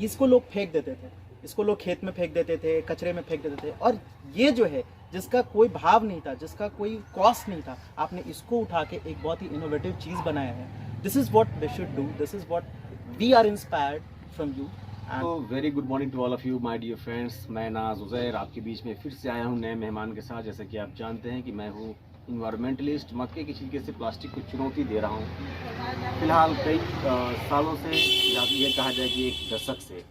इसको लोग फेंक देते थे, इसको लोग खेत में फेंक देते थे, कचरे में फेंक देते थे। और ये जो है जिसका कोई भाव नहीं था, जिसका कोई कॉस्ट नहीं था, आपने इसको उठा के एक बहुत ही इनोवेटिव चीज़ बनाया है। This is what we should do, this is what we are inspired from you. Very good morning to all of you my dear friends. मैं नाज उज़ैर आपके बीच में फिर से आया हूँ नए मेहमान के साथ। जैसे कि आप जानते हैं कि मैं हूँ इन्वायरमेंटलिस्ट, मक्के के छिलके से प्लास्टिक को चुनौती दे रहा हूँ फिलहाल कई सालों से, या ये कहा जाए कि एक दशक से।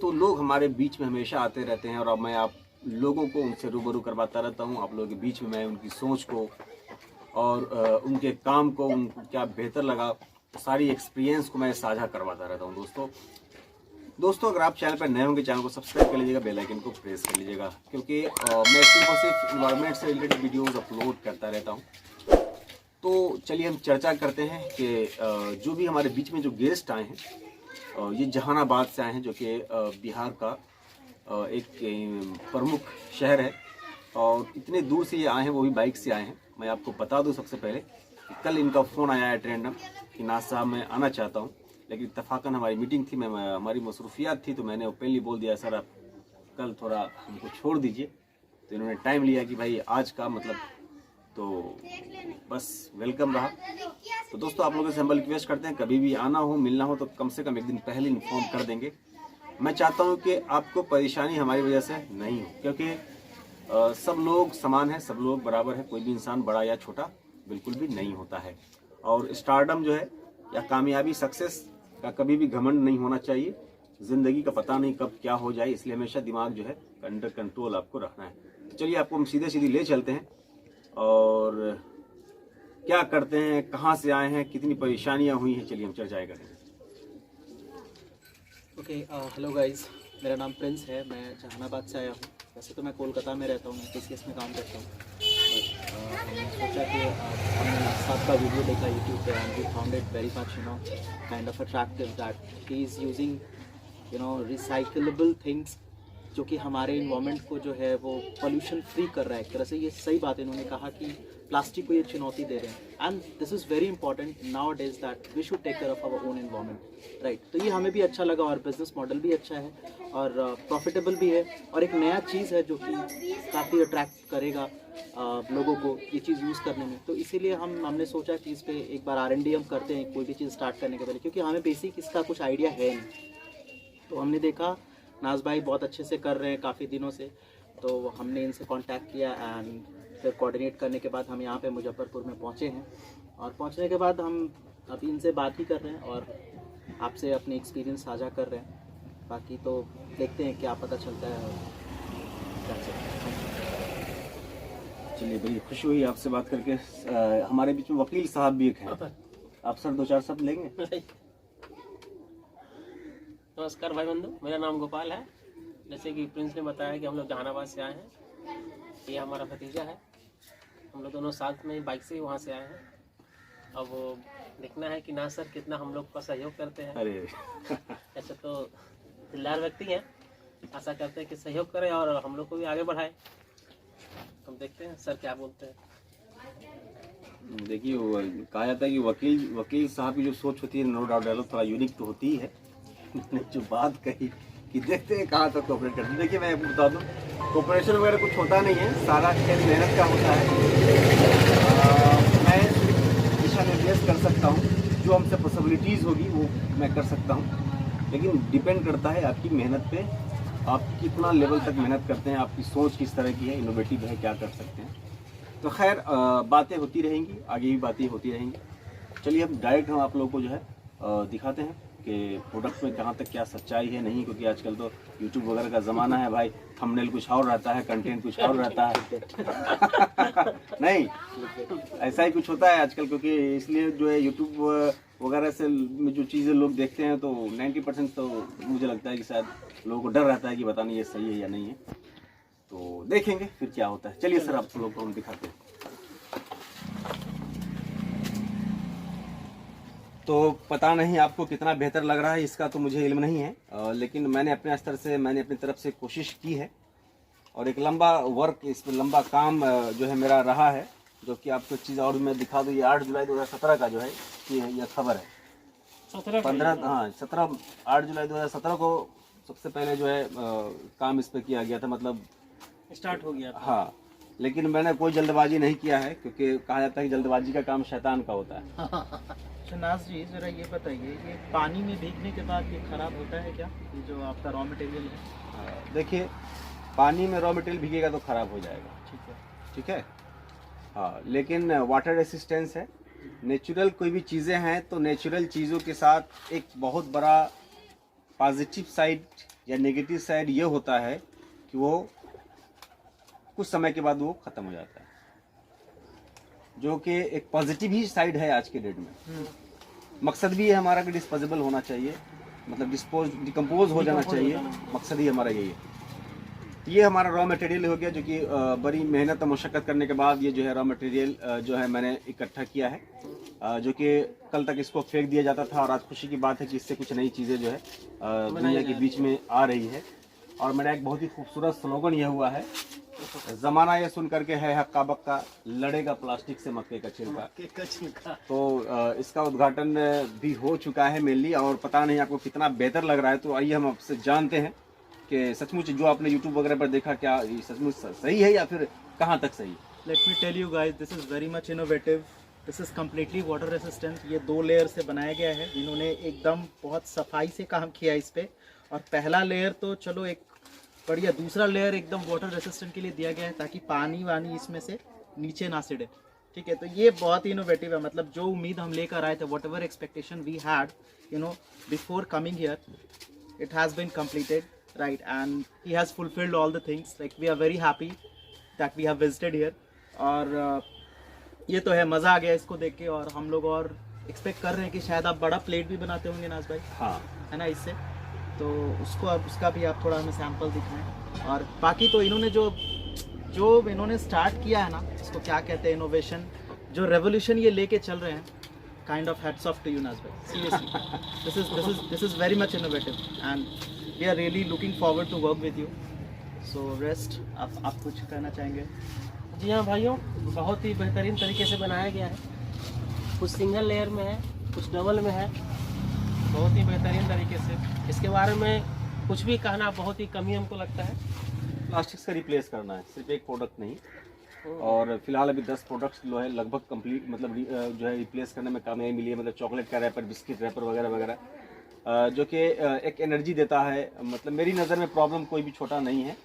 तो लोग हमारे बीच में हमेशा आते रहते हैं और अब मैं आप लोगों को उनसे रूबरू करवाता रहता हूँ। आप लोगों के बीच में मैं उनकी सोच को और उनके काम को, उनको क्या बेहतर लगा, सारी एक्सपीरियंस को मैं साझा करवाता रहता हूँ। दोस्तों अगर आप चैनल पर नए होंगे, चैनल को सब्सक्राइब कर लीजिएगा, बेल आइकन को प्रेस कर लीजिएगा, क्योंकि मैं सिर्फ और सिर्फ इन्वायरमेंट से रिलेटेड वीडियोस अपलोड करता रहता हूँ। तो चलिए हम चर्चा करते हैं कि जो भी हमारे बीच में जो गेस्ट आए हैं, ये जहानाबाद से आए हैं, जो कि बिहार का एक प्रमुख शहर है। और इतने दूर से ये आए हैं, वो भी बाइक से आए हैं। मैं आपको बता दूं सबसे पहले कि कल इनका फ़ोन आया है ट्रेंडम कि नाज साहब मैं आना चाहता हूं, लेकिन इत्तफाकन हमारी मीटिंग थी, हमारी मसरूफियात थी, तो मैंने ओपनली बोल दिया सर आप कल थोड़ा हमको छोड़ दीजिए। तो इन्होंने टाइम लिया कि भाई आज का मतलब, तो बस वेलकम रहा। तो दोस्तों आप लोगों से हम रिक्वेस्ट करते हैं, कभी भी आना हो, मिलना हो, तो कम से कम एक दिन पहले इन्फॉर्म कर देंगे। मैं चाहता हूं कि आपको परेशानी हमारी वजह से नहीं हो, क्योंकि सब लोग समान हैं, सब लोग बराबर हैं, कोई भी इंसान बड़ा या छोटा बिल्कुल भी नहीं होता है। और स्टारडम जो है या कामयाबी, सक्सेस का कभी भी घमंड नहीं होना चाहिए। ज़िंदगी का पता नहीं कब क्या हो जाए, इसलिए हमेशा दिमाग जो है अंडर कंट्रोल आपको रखना है। तो चलिए आपको हम सीधे सीधे ले चलते हैं और क्या करते हैं, कहाँ से आए हैं, कितनी परेशानियाँ हुई हैं, चलिए हम चर्चाएं करेंगे। ओके, हेलो गाइस, मेरा नाम प्रिंस है, मैं जहानाबाद से आया हूँ। वैसे तो मैं कोलकाता में रहता हूँ, मैं TCS में काम करता हूँ। हमने सोचा कि हमने साथ का वीडियो देखा यूट्यूब पे, and we found it very much kind of attractive that he is using recyclable things, जो कि हमारे इन्वायरमेंट को जो है वो पोल्यूशन फ्री कर रहा है। एक तरह से ये सही बात है, इन्होंने कहा कि प्लास्टिक को ये चुनौती दे रहे हैं। And this is very important nowadays that we should take care of our own environment, right. तो ये हमें भी अच्छा लगा और बिजनेस मॉडल भी अच्छा है और प्रॉफिटेबल भी है, और एक नया चीज़ है जो कि काफ़ी अट्रैक्ट करेगा लोगों को ये चीज़ यूज़ करने में। तो इसीलिए हमने सोचा कि इस पर एक बार R&D हम करते हैं कोई भी चीज़ स्टार्ट करने के पहले, क्योंकि हमें बेसिक इसका कुछ आइडिया है नहीं। तो हमने देखा नाज भाई बहुत अच्छे से कर रहे हैं काफ़ी दिनों से, तो हमने इनसे कांटेक्ट किया एंड फिर कोऑर्डिनेट करने के बाद हम यहाँ पे मुजफ्फरपुर में पहुँचे हैं। और पहुँचने के बाद हम अभी इनसे बात ही कर रहे हैं और आपसे अपने एक्सपीरियंस साझा कर रहे हैं। बाकी तो देखते हैं क्या पता चलता है और क्या चलता है। चलिए बड़ी खुशी हुई आपसे बात करके। हमारे बीच में वकील साहब भी एक हैं, आप सर दो चार शब्द लेंगे? नमस्कार भाई बंधु, मेरा नाम गोपाल है। जैसे कि प्रिंस ने बताया कि हम लोग जहानाबाद से आए हैं, ये हमारा भतीजा है। हम लोग दोनों साथ में बाइक से ही वहाँ से आए हैं। अब वो देखना है कि ना सर कितना हम लोग का सहयोग करते हैं। अरे ऐसे तो दिलदार व्यक्ति हैं, आशा करते हैं कि सहयोग करें और हम लोग को भी आगे बढ़ाएं। हम देखते हैं सर क्या बोलते हैं। देखिए कहा जाता है कि वकील साहब की जो सोच होती है, नो डाउट डालो थोड़ा यूनिक तो होती है। जो बात कही कि देखते हैं कहाँ तक कोऑपरेट करते हैं। देखिए मैं आपको बता दूं, कोऑपरेशन वगैरह कुछ होता नहीं है, सारा खेल मेहनत का होता है। मैं दिशा निर्देश कर सकता हूँ, जो हमसे पॉसिबिलिटीज़ होगी वो मैं कर सकता हूँ, लेकिन डिपेंड करता है आपकी मेहनत पे, आप कितना लेवल तक मेहनत करते हैं, आपकी सोच किस तरह की है, इनोवेटिव है, क्या कर सकते हैं। तो खैर बातें होती रहेंगी, आगे भी बातें होती रहेंगी। चलिए हम डायरेक्ट हम आप लोगों को जो है दिखाते हैं कि प्रोडक्ट में कहाँ तक क्या सच्चाई है नहीं, क्योंकि आजकल तो यूट्यूब वगैरह का ज़माना है भाई, थंबनेल कुछ और रहता है, कंटेंट कुछ और रहता है। नहीं, ऐसा ही कुछ होता है आजकल, क्योंकि इसलिए जो है यूट्यूब वगैरह से जो चीज़ें लोग देखते हैं तो 90% तो मुझे लगता है कि शायद लोगों को डर रहता है कि पता नहीं ये सही है या नहीं है। तो देखेंगे फिर क्या होता है। चलिए सर आप लोग को हम दिखाते हैं। तो पता नहीं आपको कितना बेहतर लग रहा है, इसका तो मुझे इल्म नहीं है, लेकिन मैंने अपने स्तर से, मैंने अपनी तरफ से कोशिश की है और एक लंबा वर्क, इस पर लंबा काम जो है मेरा रहा है, जो कि आपको चीज़ और मैं दिखा दूँ। ये 8 जुलाई 2017 का जो है ये खबर है। 8 जुलाई 2017 को सबसे पहले जो है काम इस पे किया गया था, मतलब स्टार्ट हो गया था। हाँ, लेकिन मैंने कोई जल्दबाजी नहीं किया है, क्योंकि कहा जाता है कि जल्दबाजी का काम शैतान का होता है। शहनाज जी जरा ये बताइए, ये पानी में भीगने के बाद ये खराब होता है क्या, ये जो आपका रॉ मटेरियल है? देखिए, पानी में रॉ मटेरियल भीगेगा तो खराब हो जाएगा, ठीक है। ठीक है। हाँ, लेकिन वाटर रेसिस्टेंस है। नेचुरल कोई भी चीज़ें हैं तो नेचुरल चीज़ों के साथ एक बहुत बड़ा पॉजिटिव साइड या नेगेटिव साइड ये होता है कि वो कुछ समय के बाद वो ख़त्म हो जाता है, जो कि एक पॉजिटिव ही साइड है आज के डेट में। मकसद भी है हमारा कि डिस्पोजेबल होना चाहिए, मतलब डिकम्पोज हो जाना चाहिए, मकसद ही हमारा यही है। ये हमारा रॉ मटेरियल हो गया, जो कि बड़ी मेहनत और मशक्क़त करने के बाद ये जो है रॉ मटेरियल जो है मैंने इकट्ठा किया है, जो कि कल तक इसको फेंक दिया जाता था, और आज खुशी की बात है कि इससे कुछ नई चीज़ें जो है दुनिया के बीच में आ रही है। और मेरा एक बहुत ही खूबसूरत स्लोगन यह हुआ है, ज़माना ये सुन करके है हक्का बक्का, लड़ेगा प्लास्टिक से मक्के का छिलका। तो इसका उद्घाटन भी हो चुका है मेनली, और पता नहीं आपको कितना बेहतर लग रहा है। तो आइए हम आपसे जानते हैं कि सचमुच जो आपने यूट्यूब वगैरह पर देखा, क्या ये सचमुच सही है या फिर कहाँ तक सही? Let me tell you guys, this is very much innovative, this is completely water resistant. ये 2 लेयर से बनाया गया है, इन्होंने एकदम बहुत सफाई से काम किया इस पे। और पहला लेयर तो चलो एक बढ़िया, दूसरा लेयर एकदम वाटर रेसिस्टेंट के लिए दिया गया है ताकि पानी वानी इसमें से नीचे ना सिड़े, ठीक है। तो ये बहुत ही इनोवेटिव है, मतलब जो उम्मीद हम लेकर आए थे, whatever expectation we had, you know, before coming here, it has been completed, right? And he has fulfilled all the things. Like we are very happy that we have visited here. और ये तो है, मज़ा आ गया इसको देख के। और हम लोग और एक्सपेक्ट कर रहे हैं कि शायद आप बड़ा प्लेट भी बनाते होंगे नाज भाई, हाँ, है ना, इससे। तो उसको अब उसका भी आप थोड़ा हमें सैंपल दिखाएं। और बाकी तो इन्होंने जो इन्होंने स्टार्ट किया है ना, इसको क्या कहते हैं, इनोवेशन, जो रेवोल्यूशन ये लेके चल रहे हैं, kind of hats off to you Naz bhai, seriously. this is very much innovative and we are really looking forward to work with you. So rest, आप कुछ कहना चाहेंगे? जी हाँ भाइयों, बहुत ही बेहतरीन तरीके से बनाया गया है। कुछ सिंगल लेयर में है, कुछ डबल में है, बहुत ही बेहतरीन तरीके से। इसके बारे में कुछ भी कहना बहुत ही कम ही हमको लगता है। प्लास्टिक से रिप्लेस करना है, सिर्फ एक प्रोडक्ट नहीं। और फिलहाल अभी 10 प्रोडक्ट्स जो है लगभग कंप्लीट, मतलब जो है रिप्लेस करने में कामयाबी मिली है। मतलब चॉकलेट का रैपर, बिस्किट रैपर वगैरह वगैरह, जो कि एक एनर्जी देता है। मतलब मेरी नज़र में प्रॉब्लम कोई भी छोटा नहीं है,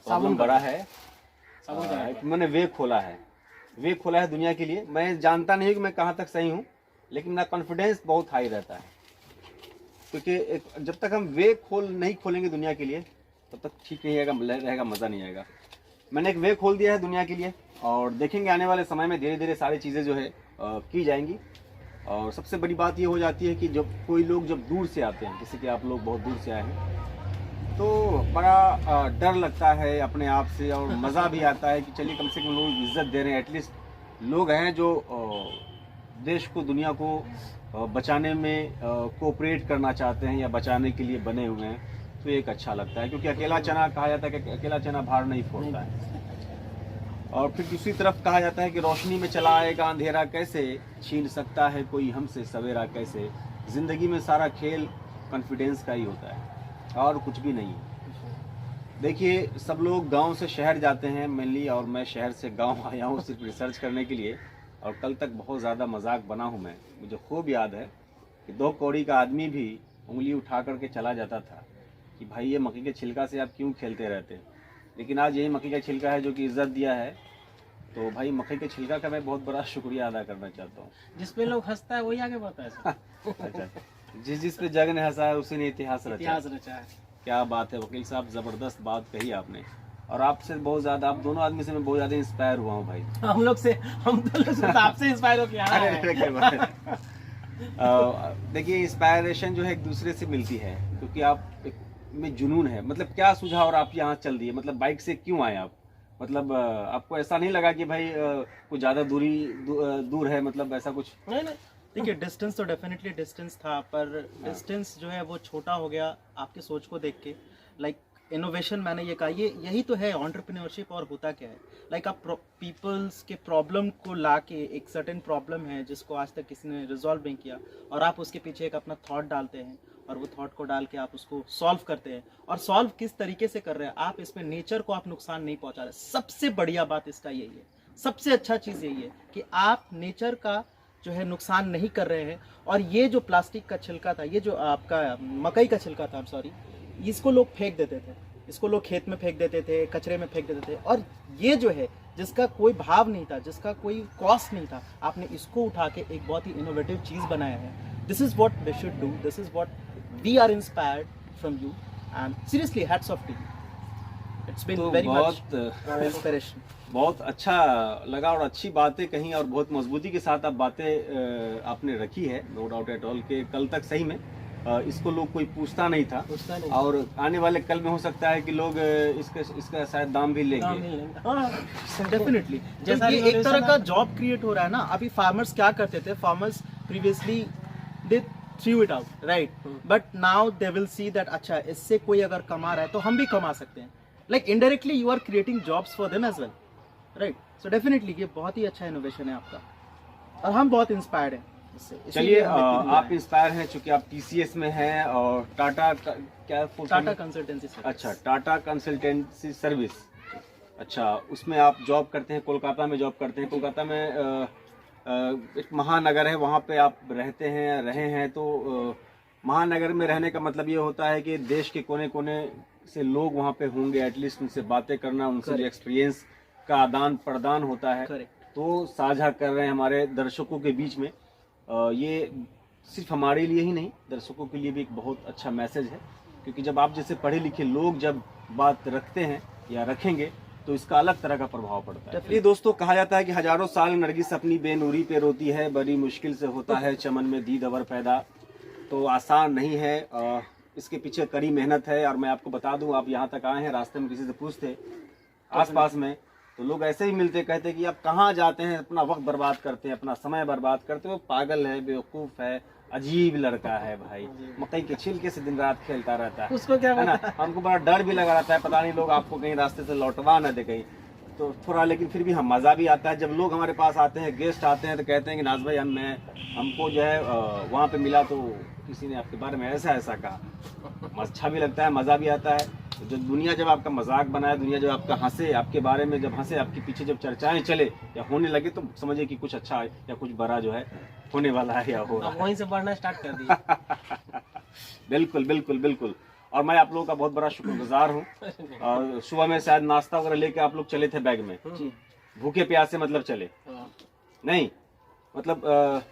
प्रॉब्लम बड़ा है। मैंने वे खोला है दुनिया के लिए। मैं जानता नहीं कि मैं कहाँ तक सही हूँ, लेकिन मेरा कॉन्फिडेंस बहुत हाई रहता है, क्योंकि जब तक हम वे नहीं खोलेंगे दुनिया के लिए, तब तक ठीक नहीं रहेगा, मज़ा नहीं आएगा। मैंने एक वे खोल दिया है दुनिया के लिए, और देखेंगे आने वाले समय में धीरे धीरे सारी चीज़ें जो है की जाएंगी। और सबसे बड़ी बात ये हो जाती है कि जब कोई लोग जब दूर से आते हैं, जैसे कि आप लोग बहुत दूर से आए हैं, तो बड़ा डर लगता है अपने आप से, और मज़ा भी आता है कि चलिए कम से कम लोग इज्जत दे रहे हैं। एटलीस्ट लोग हैं जो देश को, दुनिया को बचाने में कोऑपरेट करना चाहते हैं या बचाने के लिए बने हुए हैं। तो एक अच्छा लगता है, क्योंकि अकेला चना, कहा जाता है कि अकेला चना भार नहीं फोड़ता है। और फिर दूसरी तरफ कहा जाता है कि रोशनी में चला आएगा अंधेरा कैसे, छीन सकता है कोई हमसे सवेरा कैसे। ज़िंदगी में सारा खेल कॉन्फिडेंस का ही होता है, और कुछ भी नहीं है। देखिए, सब लोग गांव से शहर जाते हैं मेनली, और मैं शहर से गांव आया हूँ सिर्फ रिसर्च करने के लिए। और कल तक बहुत ज़्यादा मजाक बना हूँ मैं। मुझे खूब याद है कि 2 कौड़ी का आदमी भी उंगली उठा करके चला जाता था कि भाई ये मक्की के छिलका से आप क्यों खेलते रहते। लेकिन आज यही मक्की का छिलका है जो कि इज्जत दिया है। तो भाई मक्की के छिलका का मैं बहुत बड़ा शुक्रिया अदा करना चाहता हूँ। जिस पे लोग हंसता है वही आगे बढ़ता है। अच्छा, जिस पे जग ने हंसा है उसी ने इतिहास रचा है। क्या बात है वकील साहब, ज़बरदस्त बात कही आपने। और आपसे बहुत ज़्यादा, आप दोनों आदमी से मैं बहुत ज़्यादा इंस्पायर हुआ हूँ भाई। हम लोग से, हम दोनों से तो आपसे इंस्पायर हो गया। देखिए, इंस्पायरेशन जो है एक दूसरे से मिलती है, क्योंकि आप में जुनून है। मतलब क्या सुझाव, और आप यहाँ चल दिए, मतलब बाइक से क्यों आए आप? मतलब आपको ऐसा नहीं लगा कि भाई कुछ ज़्यादा दूर है, मतलब ऐसा कुछ? नहीं। देखिए, डिस्टेंस तो डेफिनेटली डिस्टेंस था, पर डिस्टेंस जो है वो छोटा हो गया आपके सोच को देख के। लाइक इनोवेशन मैंने ये कहा, ये यही तो है एंटरप्रेन्योरशिप। और होता क्या है, लाइक आप पीपल्स के प्रॉब्लम को लाके, एक सर्टेन प्रॉब्लम है जिसको आज तक किसी ने रिजॉल्व नहीं किया, और आप उसके पीछे एक अपना थॉट डालते हैं, और वो थॉट को डाल के आप उसको सॉल्व करते हैं। और सॉल्व किस तरीके से कर रहे हैं आप, इसमें नेचर को आप नुकसान नहीं पहुंचा रहे। सबसे बढ़िया बात इसका यही है, सबसे अच्छा चीज़ यही है कि आप नेचर का जो है नुकसान नहीं कर रहे हैं। और ये जो प्लास्टिक का छिलका था, ये जो आपका मकई का छिलका था, सॉरी, इसको लोग फेंक देते थे, इसको लोग खेत में फेंक देते थे, कचरे में फेंक देते थे। और ये जो है जिसका कोई भाव नहीं था, जिसका कोई कॉस्ट नहीं था, आपने इसको उठा के एक बहुत ही इनोवेटिव चीज़ बनाया है। This is what we should do, this is what we are inspired from you, and seriously hats off to you. It's been very much inspiration. बहुत अच्छा लगा और अच्छी बातें कहीं, और बहुत मजबूती के साथ आप बातें आपने रखी है, नो डाउट एट ऑल के कल तक सही में इसको लोग कोई पूछता नहीं था, और आने वाले कल में हो सकता है कि लोग इसका शायद दाम भी लेंगे। डेफिनेटली, जैसा ये एक तरह का जॉब क्रिएट हो रहा है ना। अभी फार्मर्स क्या करते थे, farmers previously they through it out, right, but now they will see that अच्छा इससे कोई अगर कमा रहा है तो हम भी कमा सकते हैं। Like indirectly you are creating jobs for them as well, right. So definitely ये बहुत ही अच्छा इनोवेशन है आपका, और हम बहुत इंस्पायर्ड हैं इससे। चलिए, आप इंस्पायर हैं चूंकि आप टीसीएस में हैं, और टाटा टाटा कंसल्टेंसी सर्विस। अच्छा, टाटा कंसल्टेंसी सर्विस, अच्छा, उसमें आप जॉब करते हैं, कोलकाता में जॉब करते हैं। कोलकाता में एक महानगर है, वहाँ पे आप रहते हैं, रहे हैं। तो महानगर में रहने का मतलब ये होता है कि देश के कोने कोने से लोग वहाँ पे होंगे, एटलीस्ट उनसे बातें करना, उनसे जो एक्सपीरियंस का आदान प्रदान होता है तो साझा कर रहे हैं हमारे दर्शकों के बीच में। ये सिर्फ हमारे लिए ही नहीं, दर्शकों के लिए भी एक बहुत अच्छा मैसेज है, क्योंकि जब आप जैसे पढ़े लिखे लोग जब बात रखते हैं या रखेंगे तो इसका अलग तरह का प्रभाव पड़ता है। ये दोस्तों, कहा जाता है कि हजारों साल नरगिस अपनी बेनूरी पे रोती है, बड़ी मुश्किल से होता है चमन में दीद अवर पैदा। तो आसान नहीं है, इसके पीछे कड़ी मेहनत है। और मैं आपको बता दूं, आप यहाँ तक आए हैं, रास्ते में किसी से पूछते आसपास में, तो लोग ऐसे ही मिलते, कहते कि आप कहाँ जाते हैं, अपना वक्त बर्बाद करते हैं, अपना समय बर्बाद करते हो, पागल है, बेवकूफ़ है, अजीब लड़का है भाई, मकई के छिलके से दिन रात खेलता रहता है, उसको क्या है ना। हमको बड़ा डर भी लगा रहता है, पता नहीं लोग आपको कहीं रास्ते से लौटवा ना दे कहीं, तो थोड़ा, लेकिन फिर भी हम मज़ा भी आता है जब लोग हमारे पास आते हैं, गेस्ट आते हैं, तो कहते हैं कि नाज भाई हमको जो है वहाँ पे मिला तो किसी ने आपके बारे में ऐसा ऐसा कहा। अच्छा भी लगता है, मज़ा भी आता है। जो दुनिया जब आपका मजाक बनाए, दुनिया जब आपका हंसे, आपके बारे में जब हंसे, आपके पीछे जब चर्चाएं चले या होने लगे, तो समझिए कि कुछ अच्छा है या कुछ बड़ा जो है होने वाला है या हो रहा है। वहीं से बढ़ना स्टार्ट कर दिया। बिल्कुल बिल्कुल बिल्कुल। और मैं आप लोगों का बहुत बड़ा शुक्रगुजार हूँ। और सुबह में शायद नाश्ता वगैरह लेके आप लोग चले थे बैग में, भूखे प्यासे मतलब चले नहीं, मतलब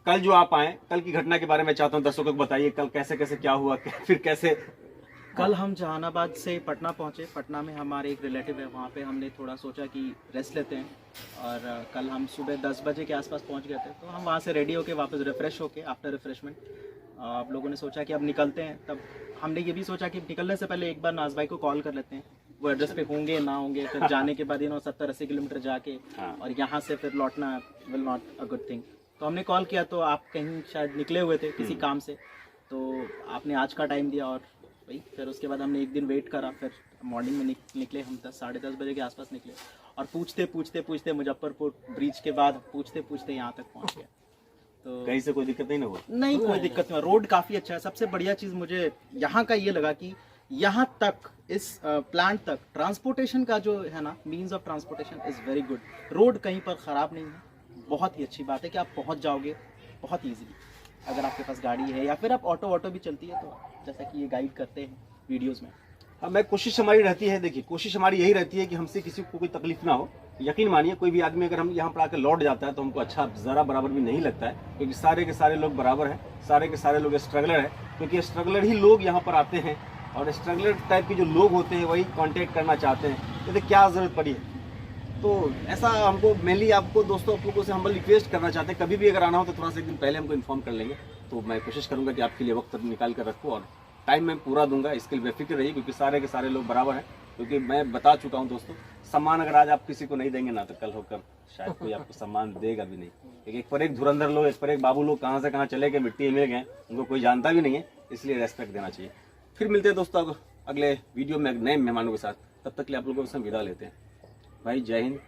कल जो आप आए, कल की घटना के बारे में चाहता हूँ दर्शकों को बताइए, कल कैसे कैसे क्या हुआ, फिर कैसे। कल हम जहानाबाद से पटना पहुंचे। पटना में हमारे एक रिलेटिव है, वहाँ पे हमने थोड़ा सोचा कि रेस्ट लेते हैं, और कल हम सुबह 10 बजे के आसपास पहुंच गए थे। तो हम वहाँ से रेडी होके वापस रिफ़्रेश होके, आफ्टर रिफ़्रेशमेंट आप लोगों ने सोचा कि अब निकलते हैं। तब हमने ये भी सोचा कि निकलने से पहले एक बार नाज भाई को कॉल कर लेते हैं, वो एड्रेस पे होंगे ना होंगे, फिर जाने के बाद 70-80 किलोमीटर जाके और यहाँ से फिर लौटना will not a good thing. तो हमने कॉल किया तो आप कहीं शायद निकले हुए थे किसी काम से, तो आपने आज का टाइम दिया, और भाई फिर उसके बाद हमने एक दिन वेट करा, फिर मॉर्निंग में निकले हम 10-10:30 बजे के आसपास निकले, और पूछते मुजफ्फरपुर ब्रिज के बाद पूछते यहाँ तक पहुँच गए। तो कहीं से कोई दिक्कत नहीं ना हुआ? नहीं, कोई दिक्कत नहीं, रोड काफ़ी अच्छा है। सबसे बढ़िया चीज़ मुझे यहाँ का ये लगा कि यहाँ तक, इस प्लांट तक ट्रांसपोर्टेशन का जो है ना, means of transportation is very good. Road कहीं पर ख़राब नहीं है, बहुत ही अच्छी बात है कि आप पहुँच जाओगे बहुत ईजीली अगर आपके पास गाड़ी है, या फिर आप ऑटो भी चलती है, तो जैसा कि ये गाइड करते हैं वीडियोस में। हाँ, मैं कोशिश हमारी रहती है, देखिए कोशिश हमारी यही रहती है कि हमसे किसी को कोई तकलीफ ना हो। यकीन मानिए, कोई भी आदमी अगर हम यहाँ पर आकर लौट जाता है तो हमको अच्छा ज़रा बराबर भी नहीं लगता है, क्योंकि सारे के सारे लोग बराबर हैं, सारे के सारे लोग स्ट्रगलर हैं, क्योंकि स्ट्रगलर ही लोग यहाँ पर आते हैं, और स्ट्रगलर टाइप के जो लोग होते हैं वही कॉन्टेक्ट करना चाहते हैं। तो क्या ज़रूरत पड़ी है, तो ऐसा हमको मेनली आपको दोस्तों, आप लोगों से हम रिक्वेस्ट करना चाहते हैं, कभी भी अगर आना हो तो थोड़ा सा एक दिन पहले हमको इन्फॉर्म कर लेंगे, तो मैं कोशिश करूँगा कि आपके लिए वक्त निकाल कर रखूँ, और टाइम मैं पूरा दूंगा, इसके लिए बेफिक्र रहिए, क्योंकि सारे के सारे लोग बराबर हैं। क्योंकि मैं बता चुका हूं दोस्तों, सम्मान अगर आज आप किसी को नहीं देंगे ना, तो कल होकर शायद कोई आपको सम्मान देगा भी नहीं। एक पर एक धुरंधर लोग, एक पर एक बाबू लोग कहाँ से कहाँ चले गए, मिट्टी में गए, उनको कोई जानता भी नहीं है, इसलिए रेस्पेक्ट देना चाहिए। फिर मिलते हैं दोस्तों, अगले वीडियो में नए मेहमानों के साथ। तब तक के लिए आप लोगों को विदा लेते हैं। भाई जय हिंद।